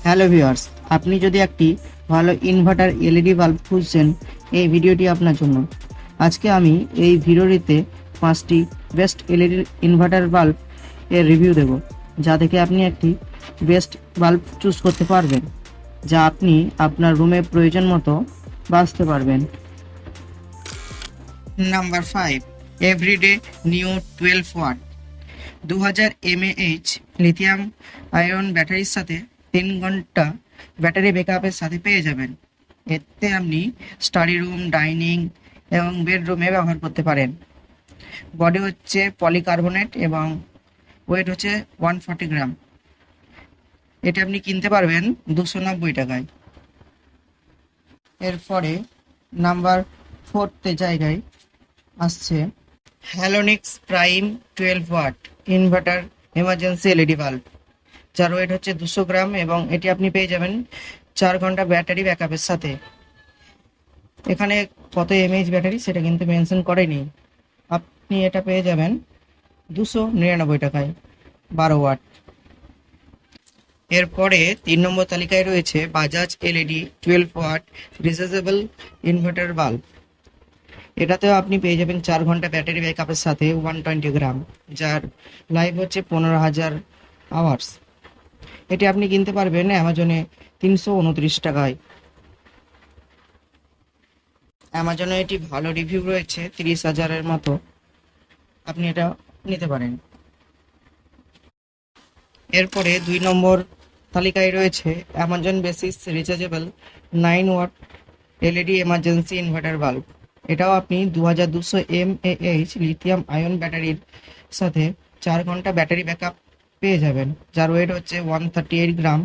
Hello viewers, আপনি যদি একটি ভালো ইনভার্টার এলইডি বাল্ব খুঁজছেন, এই ভিডিওটি আপনার জন্য। আজকে আমি এই ভিডিওটিতে 5টি বেস্ট এলইডি ইনভার্টার বাল্ব এর রিভিউ দেব, যা থেকে আপনি একটি বেস্ট বাল্ব চুজ করতে পারবেন, যা আপনি আপনার রুমে প্রয়োজন মতো বাছতে পারবেন। Number 5, everyday new 12 watt 2000 mAh lithium ion ব্যাটারির সাথে 3 ঘন্টা ব্যাটারি ব্যাকআপের সাথে পেয়ে যাবেন। এতে আপনি স্টাডি রুম, ডাইনিং এবং বেডরুমে ব্যবহার করতে পারেন। বডি হচ্ছে পলিকার্বনেট এবং ওয়েট হচ্ছে 140 গ্রাম। এটা আপনি কিনতে পারবেন 290 টাকায়। এরপরে নাম্বার 4তে জায়গায় আসছে Halonix prime 12 watt inverter emergency LED bulb, যার ওয়েট হচ্ছে 200 গ্রাম এবং এটি আপনি পেয়ে যাবেন 4 ঘন্টা ব্যাটারি ব্যাকআপের সাথে। এখানে কত এমএএইচ ব্যাটারি সেটা কিন্তু মেনশন করেনি। আপনি এটা পেয়ে যাবেন 299 টাকায়, 12 ওয়াট। এরপরে 3 নম্বর তালিকায় রয়েছে Bajaj LED 12 watt rechargeable inverter bulb. এটাতেও আপনি পেয়ে যাবেন 4 ঘন্টা ব্যাটারি ব্যাকআপের সাথে 120 গ্রাম, যার লাইফ হচ্ছে 15,000 আওয়ার্স। এটি আপনি কিনতে পারবেন অ্যামাজনে 329 টাকায়। অ্যামাজনে এটি ভালো রিভিউ রয়েছে, 30,000-এর মতো। আপনি এটা নিতে পারেন। এরপরে 2 নম্বর তালিকায় রয়েছে Amazon basics rechargeable 9 watt LED emergency inverter bulb. এটাও আপনি 2200 mAh লিথিয়াম আয়ন ব্যাটারির সাথে 4 ঘন্টা ব্যাটারি ব্যাকআপ পেয়ে যাবেন, যার ওয়েট হচ্ছে 138 গ্রাম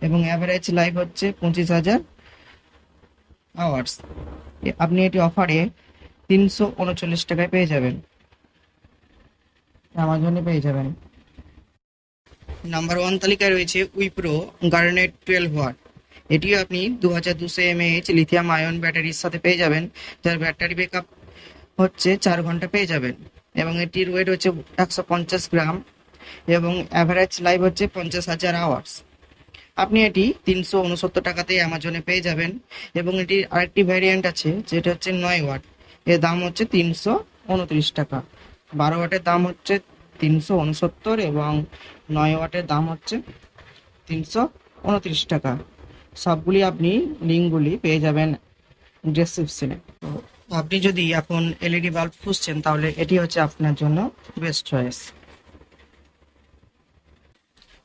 এবং অ্যাভারেজ লাইফ হচ্ছে 25,000 আওয়ার্স। আপনি এটি অফারে 339 টাকায় পেয়ে যাবেন, অ্যামাজনে পেয়ে যাবেন। নাম্বার 1 তালিকায় রয়েছে উইপ্রো গার্নেট 12 ওয়াট। এটিও আপনি 2200 mAh লিথিয়াম আয়ন ব্যাটারির সাথে পেয়ে যাবেন, যার ব্যাটারি ব্যাকআপ হচ্ছে 4 ঘন্টা পেয়ে যাবেন এবং এটির ওয়েট হচ্ছে 150 গ্রাম এবং অ্যাভারেজ লাইফ হচ্ছে 50,000 আওয়ার্স। আপনি এটি 369 টাকাতেই অ্যামাজনে পেয়ে যাবেন এবং এটির আরেকটি ভ্যারিয়েন্ট আছে যেটা হচ্ছে 9 ওয়াট। এর দাম হচ্ছে 329 টাকা। 12 ওয়াটের দাম হচ্ছে 369 এবং 9 ওয়াটের দাম হচ্ছে 329 টাকা। সবগুলি আপনি লিঙ্কগুলি পেয়ে যাবেন ডেসক্রিপশনে। তো আপনি যদি এখন এলইডি বাল্ব খুঁজছেন তাহলে এটি হচ্ছে আপনার জন্য বেস্ট চয়েস।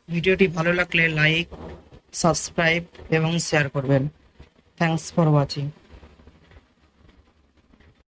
ভিডিওটি ভালো লাগলে লাইক, সাবস্ক্রাইব এবং শেয়ার করবেন। Thanks for watching.